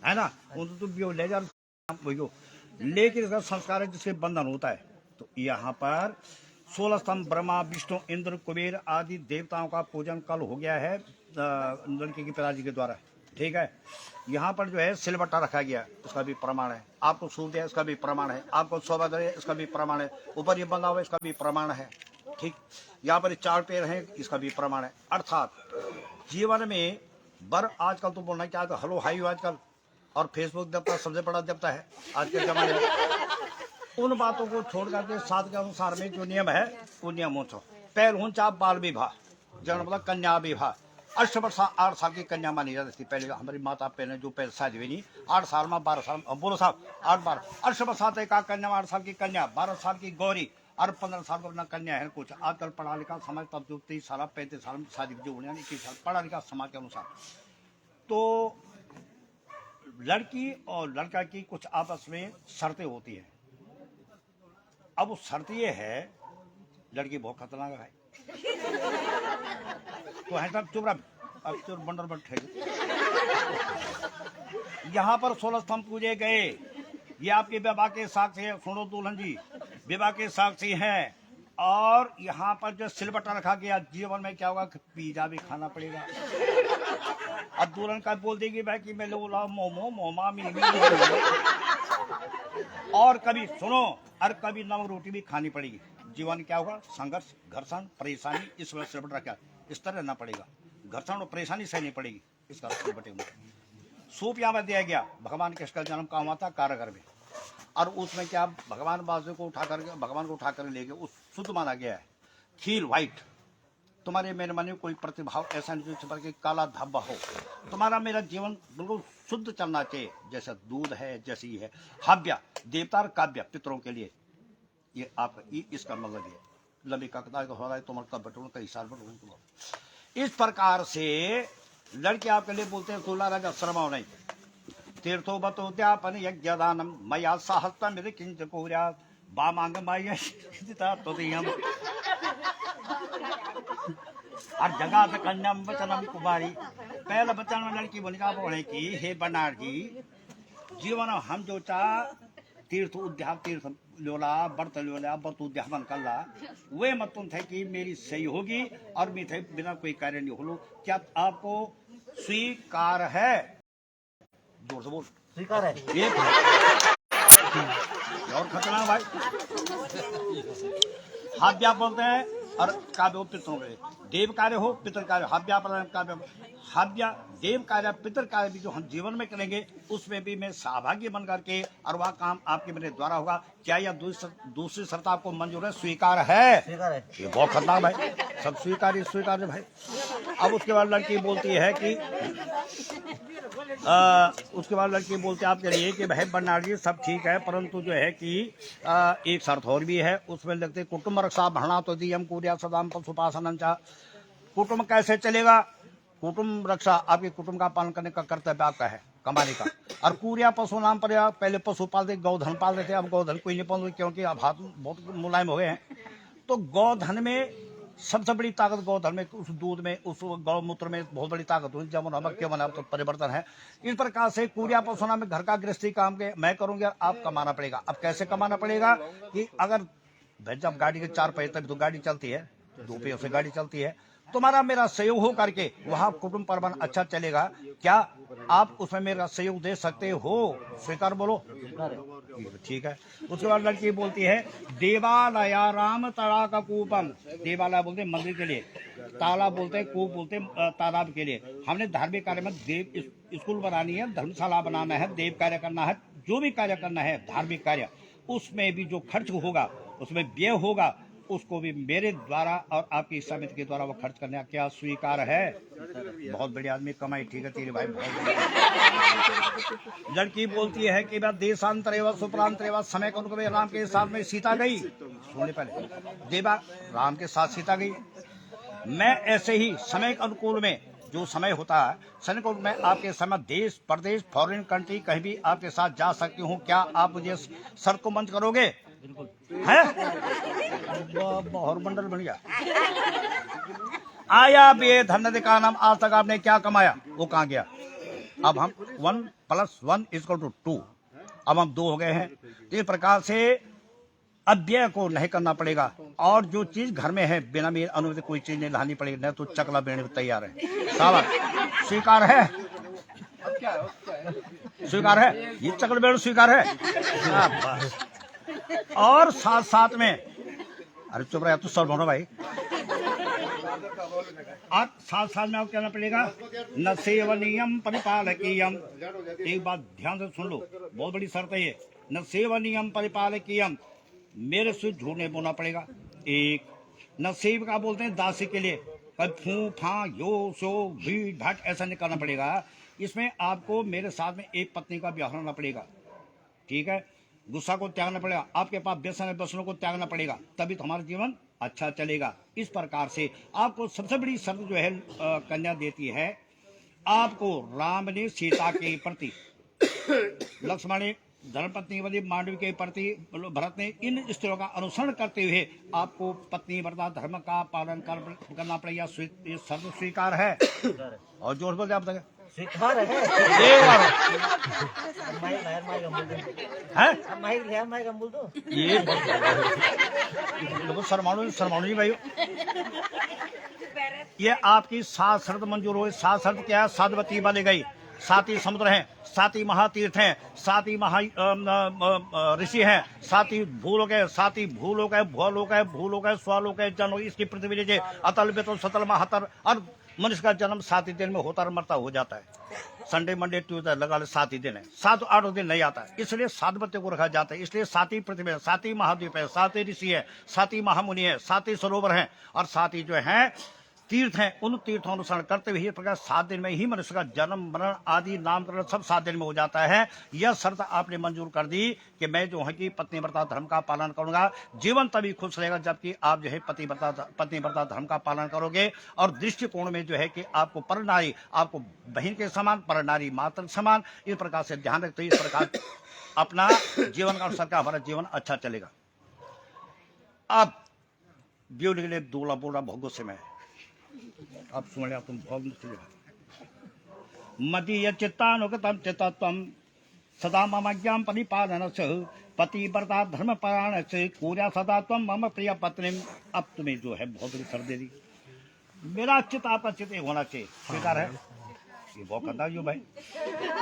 है ना, उनको तो ले जा वही। लेकिन इसका संस्कार है जिससे बंधन होता है। तो यहाँ पर 16 स्तंभ ब्रह्मा विष्णु इंद्र कुबेर आदि देवताओं का पूजन कल हो गया है लड़की के पिताजी के द्वारा। ठीक है, यहाँ पर जो है सिलबट्टा रखा गया, इसका भी प्रमाण है। आपको सूट है, इसका भी प्रमाण है। आपको सौभाग्य है, इसका भी प्रमाण है। ऊपर ये बंधा हुआ, इसका भी प्रमाण है। ठीक, यहाँ पर 4 पैर हैं, इसका भी प्रमाण है। अर्थात जीवन में बर आजकल तो बोलना क्या, हलो हाई आजकल, और फेसबुक देवता सबसे बड़ा देवता है आज के जमाने में। उन बातों को छोड़ करके शास्त्र के अनुसार में जो नियम है वो नियम हो। पहल ऊंचा बाल विवाह, जन्म मतलब कन्या विवाह। 8 वर्ष 8 साल की कन्या मानी जाती थी पहले। हमारी माता पहले जो पहले शादी हुई नहीं, 8 साल में 12 साल बोलो साहब 8 12 8 वर्ष का कन्या, 8 साल की कन्या, 12 साल की गौरी और 15 साल को अपना कन्या है। कुछ आजकल पढ़ा लिखा समाज, तब जो 30 साल 35 साल में शादी जो होने 21 साल पढ़ा लिखा समाज के अनुसार। तो लड़की और लड़का की कुछ आपस में शर्तें होती हैं। अब वो शर्त ये है, लड़की बहुत खतरनाक है तो है सब चुप रहा, अब चुप बंडर बैठे। यहाँ पर 16 स्तंभ पूजे गए, ये आपके विवाह के साक्षी है। सुनो दुल्हन जी, विवाह के साक्षी हैं। और यहाँ पर जो सिलबट्टा रखा गया, जीवन में क्या होगा, पिज्जा भी खाना पड़ेगा। अब दुल्हन का बोल देगी भाई कि मैं लोग मोमो मोमा मिमी, और कभी सुनो, और कभी नमक रोटी भी खानी पड़ेगी। जीवन क्या होगा, संघर्ष घर्षण परेशानी, इस वजह से रखा, इस तरह रहना पड़ेगा। घर्षण और परेशानी सहनी पड़ेगी, इसका बटे सूप यहाँ पर दिया गया। भगवान कृष्ण का जन्म कहाँ हुआ था, कारागार में। और उसमें क्या भगवान बाजू को उठा कर ले गए, उस शुद्ध माना गया है। खीर व्हाइट, तुम्हारे मेरे मन में कोई प्रतिभाव ऐसा नहीं जो कि काला धब्बा हो। तुम्हारा मेरा जीवन बिल्कुल शुद्ध चलना चाहिए, जैसा दूध है, जैसी है। हव्य देवता और काव्य पितरों के लिए, ये आप इसका मतलब है। लंबी ककता हो रहा है तुम्हारा बटों कई साल बटों। इस प्रकार से लड़के आपके लिए बोलते हैं 16 राजा श्रमाओ नहीं तीर्थो बतोद्यापन यज्ञदानम मया साहस्ता मेरे किंच पूरा बामांग माया और जगह कन्याम वचनम कुमारी। पहला बच्चा में लड़की भूमिका बोले की हे बनार जी, जीवन हम जो चाह तीर्थ उद्यान तीर्थ लोला व्रत लोला व्रत उद्यापन कर ला, वे मत तुम थे कि मेरी सही होगी और मैं थे बिना कोई कार्य नहीं हो। क्या आपको स्वीकार है? जोर से बोल, स्वीकार है। और खतरा भाई, हाव्या बोलते हैं और काव्य पितरों के देव कार्य हो पितर कार्य। हाव्या काव्य हाव्या देव कार्य पितर कार्य भी जो हम जीवन में करेंगे, उसमें भी मैं सहभागी बन करके और वह काम आपके मेरे द्वारा होगा। क्या यह दूसरी शर्त आपको मंजूर है? स्वीकार है। स्वीकार है। ये बहुत खतरनाक भाई, सब स्वीकार है भाई। अब उसके बाद लड़की बोलती है कि आपके लिए कि भाई बन्नार जी सब ठीक है, परंतु जो है कि एक शर्त और भी है। उसमें लगते कुटुंब रक्षा भरणा तो दियम कूर्या सदाम पशुपासन। कुटुंब कैसे चलेगा? कुटुंब रक्षा आपके कुटुंब का पालन करने का कर्तव्य आपका है, कमाने का। और कूर्या पशु नाम पर पहले पशु पालते, गौधन पालते थे, अब गौधन कोई नहीं पालते क्योंकि अब हाथ बहुत मुलायम हो गए हैं। तो गौधन में सबसे बड़ी ताकत गौधन में, उस दूध में, उस गौमूत्र में बहुत बड़ी ताकत हुई। जब नमक क्यों बना तो परिवर्तन है। इस प्रकार से कूर्या पशुना में घर का गृहस्थी काम के मैं करूंगी और आप कमाना पड़ेगा। अब कैसे कमाना पड़ेगा कि अगर जब गाड़ी के 4 पहिए तभी तो गाड़ी चलती है, 2 पहियों से गाड़ी चलती है। तुम्हारा मेरा सहयोग हो करके वहां कुटुंब प्रबंध अच्छा चलेगा। क्या आप उसमें मेरा सहयोग दे सकते हो? स्वीकार बोलो। ठीक है। उसके बाद लड़की बोलती है देवालया राम तड़ा का कूपम। देवालय बोलते मंदिर के लिए, ताला बोलते कूप बोलते तालाब के लिए। हमने धार्मिक कार्य में देव स्कूल बनानी है, धर्मशाला बनाना है, देव कार्य करना है, जो भी कार्य करना है धार्मिक कार्य, उसमें भी जो खर्च होगा, उसमें व्यय होगा, उसको भी मेरे द्वारा और आपकी समिति के द्वारा वो खर्च करने का क्या स्वीकार है? बहुत बड़ी आदमी कमाई, ठीक है तेरे भाई, बहुत। लड़की बोलती है कि देशांतरे व सुप्रांतरे व समय को राम के साथ में सीता गई। सुनने पहले देवा राम के साथ सीता गई। मैं ऐसे ही समय के अनुकूल में जो समय होता है, समय को मैं आपके समय देश प्रदेश फॉरेन कंट्री कहीं भी आपके साथ जा सकती हूँ। क्या आप मुझे शर्त को मंच करोगे? है बहुत बंडल बन गया। आया बे धन का नाम, आज तक आपने क्या कमाया? वो कहाँ गया? अब हम 1 + 1 = 2, अब हम 2 हो गए हैं। इस प्रकार से अव्यय को नहीं करना पड़ेगा, और जो चीज घर में है बिना मेरी अनुमति कोई चीज नहीं लानी पड़ेगी, नहीं तो चकला बेड़े में तैयार है। साहब स्वीकार है, स्वीकार है, ये चकला बेड़ स्वीकार है। और साथ साथ में, अरे चुप रहा तू सर भाई, और साथ साथ में आपको कहना पड़ेगा न सेवनीयम परिपालकीयम। एक बात ध्यान से सुन लो, बहुत बड़ी शर्त है ये, न सेवनीयम परिपालकीयम, मेरे से झूठ नहीं बोलना पड़ेगा। एक न सेव का बोलते हैं दासी के लिए, फू फा यो सो भी ढक ऐसा नहीं करना पड़ेगा। इसमें आपको मेरे साथ में एक पत्नी का ब्याह होना पड़ेगा, ठीक है। गुस्सा को त्यागना पड़ेगा, आपके पास व्यसन व्यसनों को त्यागना पड़ेगा, तभी तो हमारा जीवन अच्छा चलेगा। इस प्रकार से आपको सबसे बड़ी शर्त जो है कन्या देती है, आपको राम ने सीता के प्रति, लक्ष्मण ने धर्मपत्नी बनी मांडवी के प्रति, भरत ने इन स्त्रियों का अनुसरण करते हुए आपको पत्नी व्रता धर्म का पालन करना पड़ेगा। ये शर्त स्वीकार है। और जोर बोलते आप तक स्वीकार है। ये शर्माणु भाई, ये आपकी 7 शर्त मंजूर हुई। 7 शर्त क्या है? 7 बत्ती वाली गई, 7 ही समुद्र हैं, 7 ही महातीर्थ हैं, 7 ही महा ऋषि हैं, 7 ही भूलोक है, 7 ही भूलोक है, भूलोक है, भूलोक है, स्वलोक है, जन इसकी पृथ्वी लीजिए, अतल बेतल सतल महातर। और मनुष्य का जन्म 7 ही दिन में होता और मरता हो जाता है। संडे मंडे ट्यूजडे लगा ले 7 ही दिन है, 7-8 दिन नहीं आता है, इसलिए 7 बत्ती को रखा जाता है। इसलिए 7 ही पृथ्वी है, 7 ही महाद्वीप है, 7 ही ऋषि है, 7 ही महामुनि है, 7 ही सरोवर है, और 7 ही जो है तीर्थ हैं। उन तीर्थों अनुसरण करते हुए इस प्रकार 7 दिन में ही मनुष्य का जन्म मरण आदि नामकरण सब 7 दिन में हो जाता है। यह शर्त आपने मंजूर कर दी कि मैं जो है कि पत्नी व्रता धर्म का पालन करूंगा। जीवन तभी खुश रहेगा जबकि आप जो है पति व्रता धर्म का पालन करोगे। और दृष्टिकोण में जो है कि आपको पर नारी आपको बहन के समान, पर नारी माता के समान, इस प्रकार से ध्यान रखते इस प्रकार अपना जीवन का अनुसार का हमारा जीवन अच्छा चलेगा। अब ब्यूटी के लिए दूल्हा बोल रहा बहुत गुस्से में, अब सुन लिया तुम बहुत मदीय चित्तानुगतम चित्तत्वम सदा मम ज्ञान परिपालन से पतिव्रता धर्म परायण से पूरा सदा तुम मम प्रिय पत्नी। अब तुम्हें जो है बहुत बड़ी शर्त दे दी, मेरा चित्त आपका चित्त एक होना चाहिए। स्वीकार है? ये बहुत करता जो भाई,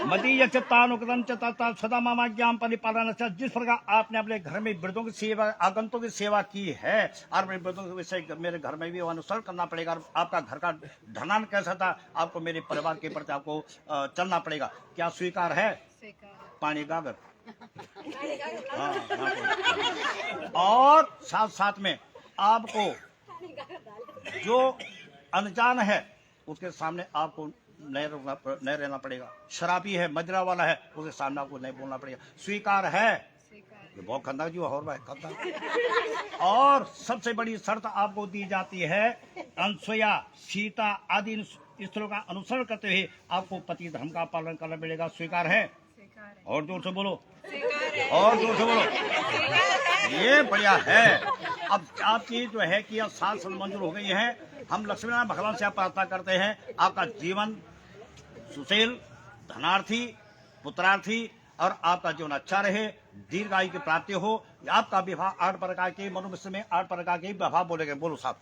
मदीय चित्तानुगतम चित्तत्वम सदा मम ज्ञान परिपालन से, जिस प्रकार आपने अपने घर में वृद्धों की सेवा, आगंतुकों की सेवा की है, और मेरे वृद्धों के विषय मेरे घर में भी अनुसरण करना पड़ेगा। आपका घर का ढलान कैसा था, आपको मेरे परिवार के प्रति आपको चलना पड़ेगा। क्या स्वीकार है? पानी गागर। और साथ साथ में आपको जो अनजान है उसके सामने आपको नहीं रहना पड़ेगा। शराबी है, मदिरा वाला है, उसके सामने आपको नहीं बोलना पड़ेगा। स्वीकार है? ये बहुत खंदा जी और भाई खंदा। और सबसे बड़ी शर्त आपको दी जाती है, अनसुया सीता आदि स्त्रियों का अनुसरण करते हुए आपको पति धर्म का पालन करना पड़ेगा। स्वीकार है? और जोर से बोलो, और जोर से बोलो। ये बढ़िया है। अब आपकी जो है कि 7 शर्त मंजूर हो गई है। हम लक्ष्मीनारायण भगवान से प्रार्थना करते हैं आपका जीवन सुशील, धनार्थी, पुत्रार्थी, और आपका जीवन अच्छा रहे, दीर्घायु की प्राप्ति हो। आपका विवाह 8 प्रकार के मनुष्य में 8 प्रकार के विवाह बोलेंगे, बोलो साहब।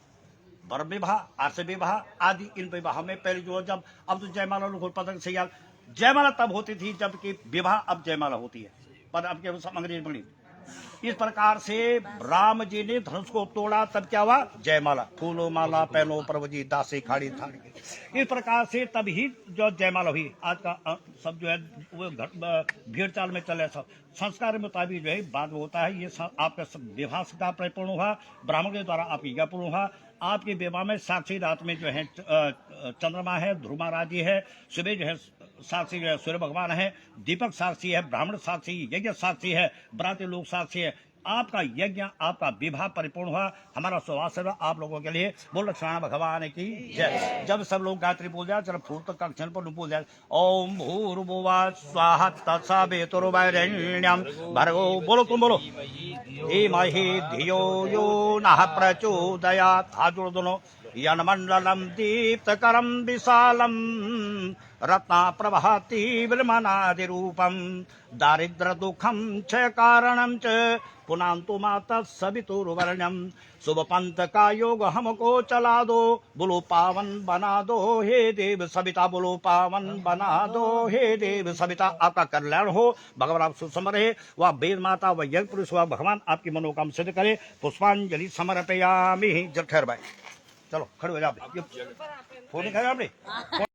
वर विवाह, आर्ष विवाह आदि, इन विवाह में पहले जो जब अब तो जयमाला लोग पतंग से यार जयमाला तब होती थी जबकि विवाह अब जयमाला होती है, पर अब क्या अंग्रेजी बनी। इस प्रकार से राम जी ने धनुष को तोड़ा तब क्या हुआ? जयमाला। फूलो माला पहनो प्रभु जी दासी खाड़ी थाड़ी। इस प्रकार से तब ही जो जयमाला हुई। आज का सब जो है वो भीड़ चाल में चले, सब संस्कार के मुताबिक जो है बाद में होता है। ये आपका विवाह का परिपूर्ण हुआ, ब्राह्मण के द्वारा आपकी यज्ञ पूर्ण हुआ। आपके विवाह में साक्षी रात में जो है चंद्रमा है, ध्रुव महाराज जी है, सुबह जो है साक्षी जो है सूर्य भगवान है, दीपक साक्षी है, ब्राह्मण साक्षी, यज्ञ साक्षी है, बराती लोग साक्षी है। आपका यज्ञ, आपका विवाह परिपूर्ण हुआ। हमारा सुवासन आप लोगों के लिए। बोल लक्ष्मण भगवान की जय। जब सब लोग गायत्री बोल जाए, चलो फूल तक अक्षर पर बोल जाए, ओम भूर्भुवः स्वाहा तत्सवितुर्वरेण्यं भर्गो, बोलो तुम बोलो, धीमहि धियो यो नः प्रचोदयात्। हाथ जोड़ो दोनों। यन्मण्डलं दीप्तकरं विशालं रत्ना प्रभाति विमनादिरूपं दारिद्र्यदुःखं च कारणं च पुनान्तु मातः सवितुर्वर्ण्यं शुभ पंथ का योग हमको चला दो, बोलो पावन बना दो हे देव सविता, बोलो पावन बना दो हे देव सविता। आपका कल्याण हो, भगवान आप सुसम रहे, वह वेद माता व यज्ञ पुरुष वह भगवान आपकी मनोकामना सिद्ध करे। पुष्पांजलि समर्पयामि। जब ठहर भाई, चलो खड़े हो जाओ। फोन नहीं खाया आपने?